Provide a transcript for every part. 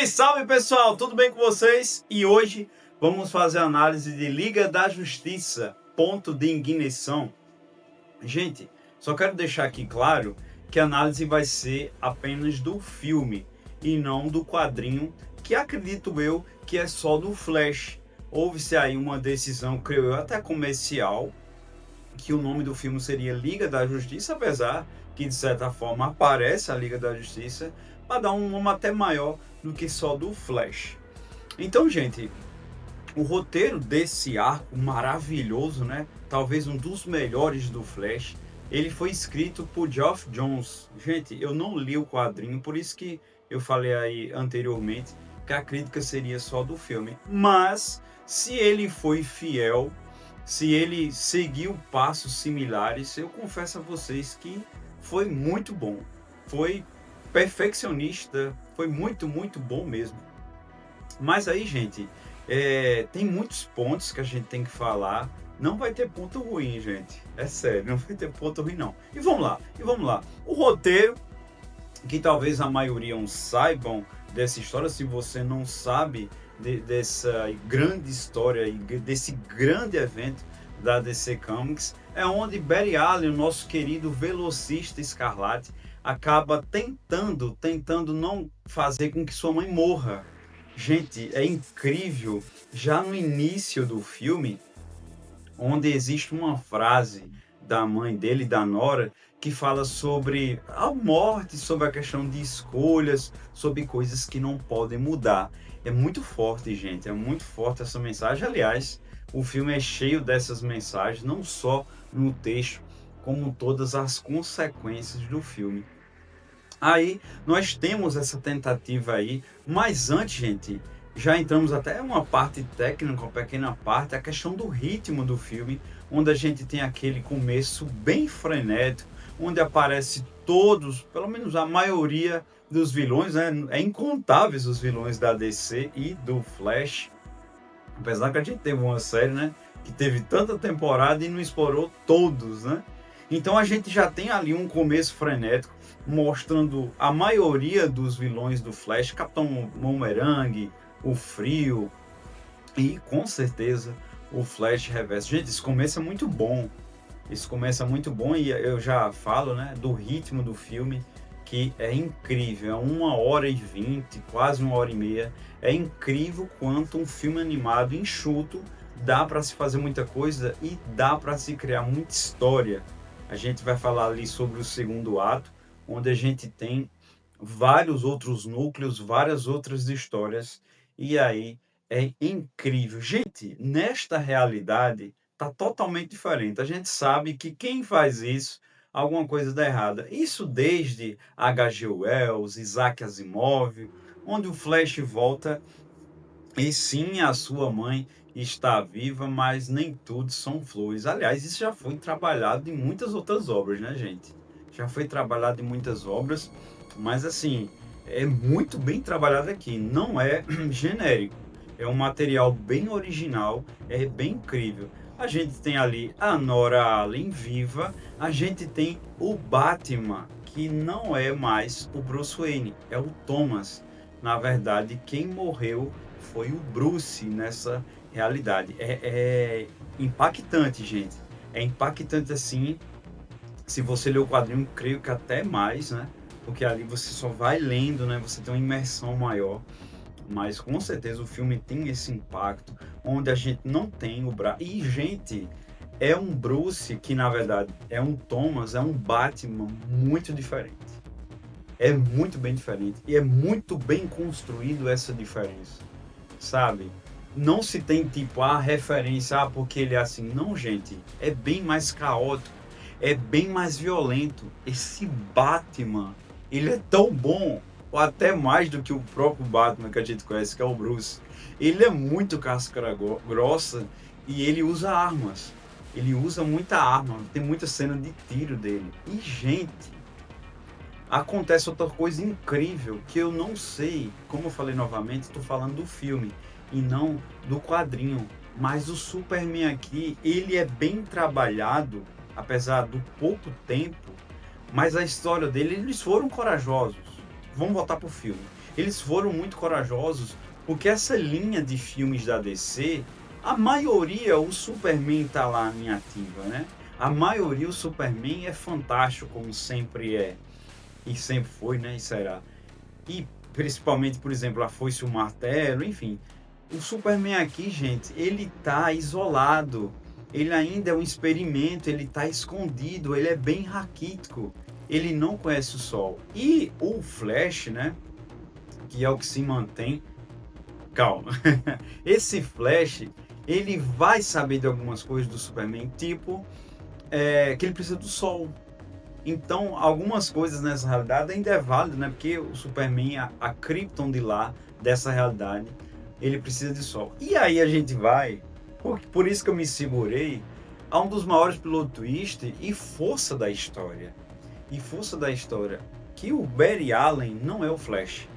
Salve, salve pessoal, tudo bem com vocês? E hoje vamos fazer a análise de Liga da Justiça, ponto de ignição. Gente, só quero deixar aqui claro que a análise vai ser apenas do filme e não do quadrinho, que acredito eu que é só do Flash. Houve-se aí uma decisão, creio eu, até comercial, que o nome do filme seria Liga da Justiça, apesar que de certa forma aparece a Liga da Justiça, para dar um nome até maior do que só do Flash. Então, gente, o roteiro desse arco maravilhoso, né? Talvez um dos melhores do Flash, ele foi escrito por Geoff Johns. Gente, eu não li o quadrinho, por isso que eu falei aí anteriormente que a crítica seria só do filme. Mas, se ele foi fiel, se ele seguiu passos similares, eu confesso a vocês que foi muito bom. Foi perfeccionista, foi muito bom mesmo. Mas aí, gente, tem muitos pontos que a gente tem que falar. Não vai ter ponto ruim, gente. É sério, não vai ter ponto ruim, não. E vamos lá. O roteiro, que talvez a maioria não saibam dessa história, se você não sabe dessa grande história e desse grande evento da DC Comics, é onde Barry Allen, o nosso querido velocista escarlate, acaba tentando não fazer com que sua mãe morra. Gente, é incrível, já no início do filme, onde existe uma frase da mãe dele, da Nora, que fala sobre a morte, sobre a questão de escolhas, sobre coisas que não podem mudar. É muito forte, gente, é muito forte essa mensagem. Aliás, o filme é cheio dessas mensagens, não só no texto, como todas as consequências do filme. Aí nós temos essa tentativa aí, mas antes, gente, já entramos até uma parte técnica, uma pequena parte, a questão do ritmo do filme, onde a gente tem aquele começo bem frenético, onde aparece todos, pelo menos a maioria dos vilões, né? É incontáveis os vilões da DC e do Flash. Apesar que a gente teve uma série, né, que teve tanta temporada e não explorou todos, né? Então a gente já tem ali um começo frenético, mostrando a maioria dos vilões do Flash, Capitão Boomerang, o Frio e com certeza o Flash Reverso. Gente, esse começo é muito bom. Esse começo é muito bom e eu já falo, né, do ritmo do filme, que é incrível, é 1h20, quase 1h30. É incrível quanto um filme animado enxuto dá para se fazer muita coisa e dá para se criar muita história. A gente vai falar ali sobre o segundo ato, onde a gente tem vários outros núcleos, várias outras histórias, e aí é incrível. Gente, nesta realidade tá totalmente diferente. A gente sabe que quem faz isso, alguma coisa dá errada. Isso desde H.G. Wells, Isaac Asimov, onde o Flash volta e sim, a sua mãe está viva, mas nem tudo são flores. Aliás, isso já foi trabalhado em muitas outras obras, né, gente? Já foi trabalhado em muitas obras, mas assim, é muito bem trabalhado aqui. Não é genérico. É um material bem original, é bem incrível. A gente tem ali a Nora Allen viva, a gente tem o Batman, que não é mais o Bruce Wayne, é o Thomas. Na verdade, quem morreu foi o Bruce nessa realidade. É impactante, gente. É impactante assim. Se você ler o quadrinho, creio que até mais, né? Porque ali você só vai lendo, né? Você tem uma imersão maior. Mas com certeza o filme tem esse impacto, onde a gente não tem o Bra... E, gente, é um Bruce que, na verdade, é um Thomas, é um Batman muito diferente. É muito bem diferente. E é muito bem construído essa diferença, sabe? Não se tem tipo a referência, porque ele é assim. Não, gente, é bem mais caótico, é bem mais violento. Esse Batman, ele é tão bom, ou até mais do que o próprio Batman que a gente conhece, que é o Bruce. Ele é muito casca grossa e ele usa armas. Ele usa muita arma, tem muita cena de tiro dele. E, gente, acontece outra coisa incrível que eu não sei, como eu falei novamente, estou falando do filme e não do quadrinho, mas o Superman aqui, ele é bem trabalhado, apesar do pouco tempo, mas a história dele, eles foram corajosos. Vamos voltar pro filme. Eles foram muito corajosos, porque essa linha de filmes da DC, a maioria, o Superman tá lá em ativa, né? A maioria, o Superman é fantástico, como sempre é. E sempre foi, né? E será. E principalmente, por exemplo, a Foice e o Martelo, enfim. O Superman aqui, gente, ele tá isolado. Ele ainda é um experimento, ele tá escondido, ele é bem raquítico. Ele não conhece o sol. E o Flash, né? Que é o que se mantém. Calma. Esse Flash, ele vai saber de algumas coisas do Superman, tipo que ele precisa do sol. Então, algumas coisas nessa realidade ainda é válido, né? Porque o Superman, a Krypton de lá, dessa realidade, ele precisa de sol. E aí a gente vai, por isso que eu me segurei, a um dos maiores plot twist e força da história. E força da história, que o Barry Allen não é o Flash.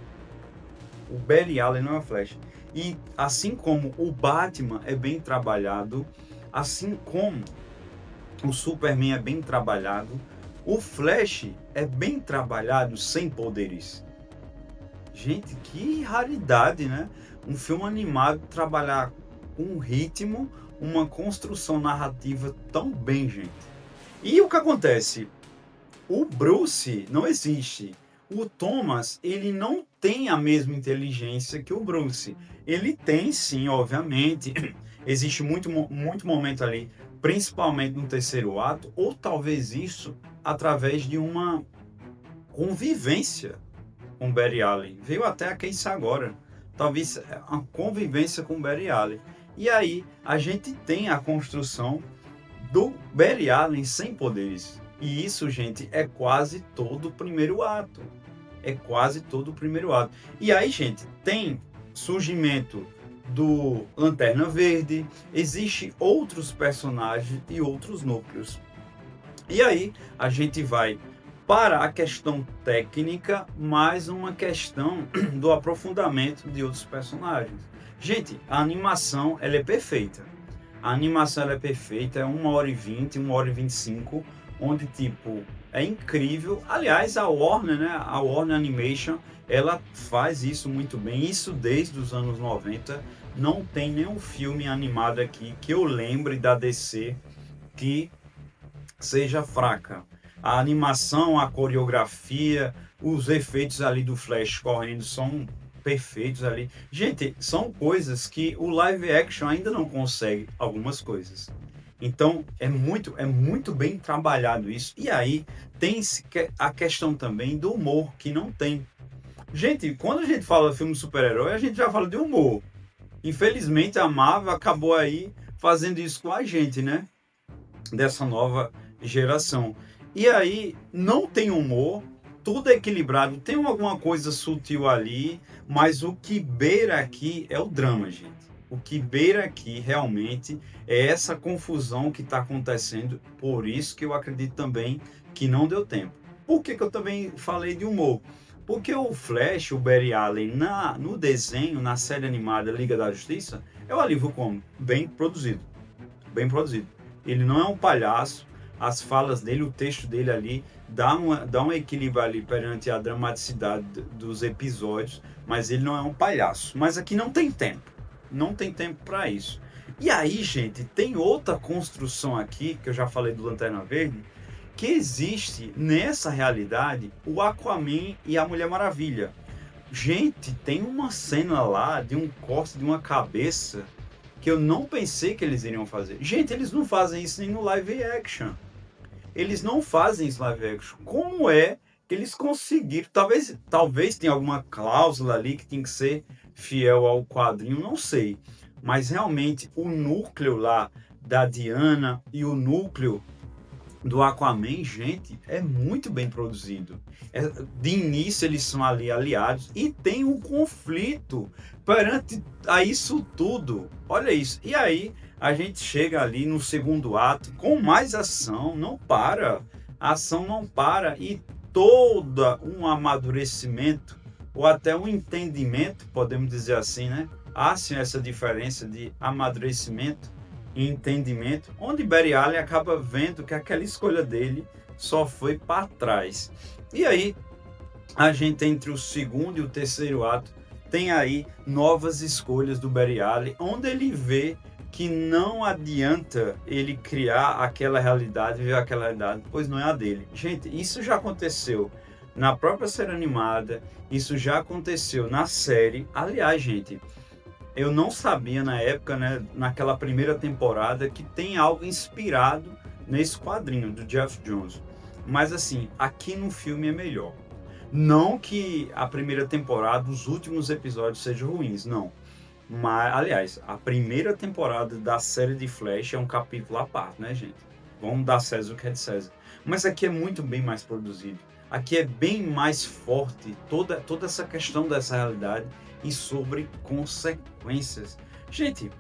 O Barry Allen não é o Flash. E assim como o Batman é bem trabalhado, assim como o Superman é bem trabalhado, o Flash é bem trabalhado sem poderes. Gente, que raridade, né? Um filme animado trabalhar com um ritmo, uma construção narrativa tão bem, gente. E o que acontece? O Bruce não existe. O Thomas, ele não tem a mesma inteligência que o Bruce. Ele tem, sim, obviamente. Existe muito momento ali, principalmente no terceiro ato, ou talvez isso através de uma convivência com Barry Allen. Veio até a Case agora. Talvez uma convivência com Barry Allen. E aí a gente tem a construção do Barry Allen sem poderes. E isso, gente, é quase todo o primeiro ato. É quase todo o primeiro ato. E aí, gente, tem surgimento do Lanterna Verde, existe outros personagens e outros núcleos. E aí a gente vai para a questão técnica, mais uma questão do aprofundamento de outros personagens. Gente, a animação ela é perfeita. A animação ela é perfeita, é 1h20, 1h25, onde tipo é incrível. Aliás, a Warner, né? A Warner Animation, ela faz isso muito bem. Isso desde os anos 90. Não tem nenhum filme animado aqui que eu lembre da DC que seja fraca. A animação, a coreografia, os efeitos ali do Flash correndo são perfeitos ali. Gente, são coisas que o live action ainda não consegue, algumas coisas. Então, é muito bem trabalhado isso. E aí, tem a questão também do humor, que não tem. Gente, quando a gente fala de filme de super-herói, a gente já fala de humor. Infelizmente, a Marvel acabou aí fazendo isso com a gente, né? Dessa nova geração. E aí, não tem humor, tudo é equilibrado, tem alguma coisa sutil ali, mas o que beira aqui é o drama, gente. O que beira aqui realmente é essa confusão que está acontecendo, por isso que eu acredito também que não deu tempo. Por que eu também falei de humor? Porque o Flash, o Barry Allen, no desenho, na série animada Liga da Justiça, é um alívio cômico, bem produzido. Bem produzido. Ele não é um palhaço, as falas dele, o texto dele ali, dá um equilíbrio ali perante a dramaticidade dos episódios, mas ele não é um palhaço. Mas aqui não tem tempo. Não tem tempo para isso. E aí, gente, tem outra construção aqui, que eu já falei do Lanterna Verde, que existe nessa realidade o Aquaman e a Mulher Maravilha. Gente, tem uma cena lá de um corte de uma cabeça que eu não pensei que eles iriam fazer. Gente, eles não fazem isso nem no live action. Eles não fazem isso live action. Como é que eles conseguiram? Talvez tenha alguma cláusula ali que tem que ser fiel ao quadrinho, não sei. Mas realmente o núcleo lá da Diana e o núcleo do Aquaman, gente, é muito bem produzido. De início eles são ali aliados e tem um conflito perante a isso tudo. Olha isso. E aí a gente chega ali no segundo ato com mais ação, não para. A ação não para e todo um amadurecimento ou até um entendimento, podemos dizer assim, né? Há sim essa diferença de amadurecimento e entendimento, onde Barry Allen acaba vendo que aquela escolha dele só foi para trás. E aí a gente entre o segundo e o terceiro ato tem aí novas escolhas do Barry Allen, onde ele vê que não adianta ele criar aquela realidade, viver aquela realidade, pois não é a dele. Gente, isso já aconteceu na própria série animada, isso já aconteceu na série. Aliás, gente, eu não sabia na época, né, naquela primeira temporada, que tem algo inspirado nesse quadrinho do Geoff Johns. Mas assim, aqui no filme é melhor. Não que a primeira temporada, os últimos episódios sejam ruins, não. Mas, aliás, a primeira temporada da série de Flash é um capítulo à parte, né, gente? Vamos dar César o que é de César. Mas aqui é muito bem mais produzido. Aqui é bem mais forte toda essa questão dessa realidade e sobre consequências. Gente,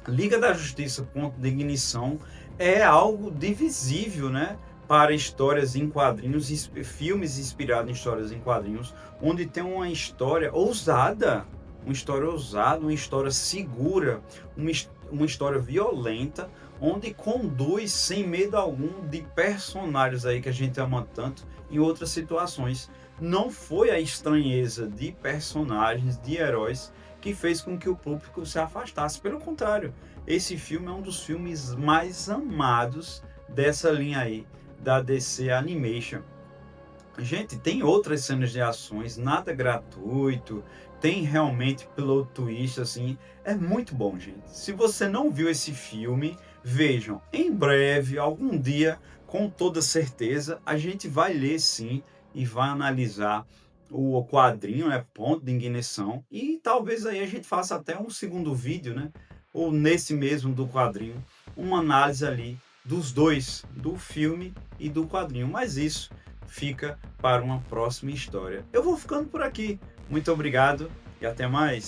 Liga da Justiça, Ponto de Ignição é algo divisível, né? Para histórias em quadrinhos, filmes inspirados em histórias em quadrinhos, onde tem uma história ousada, uma história segura, uma história violenta, onde conduz sem medo algum de personagens aí que a gente ama tanto em outras situações. Não foi a estranheza de personagens, de heróis, que fez com que o público se afastasse. Pelo contrário, esse filme é um dos filmes mais amados dessa linha aí da DC Animation. Gente, tem outras cenas de ações, nada gratuito, tem realmente plot twist, assim, é muito bom, gente. Se você não viu esse filme, vejam, em breve, algum dia, com toda certeza, a gente vai ler sim e vai analisar o quadrinho, né, Ponto de Ignição, e talvez aí a gente faça até um segundo vídeo, né, ou nesse mesmo do quadrinho, uma análise ali dos dois, do filme e do quadrinho, mas isso fica para uma próxima história. Eu vou ficando por aqui. Muito obrigado e até mais.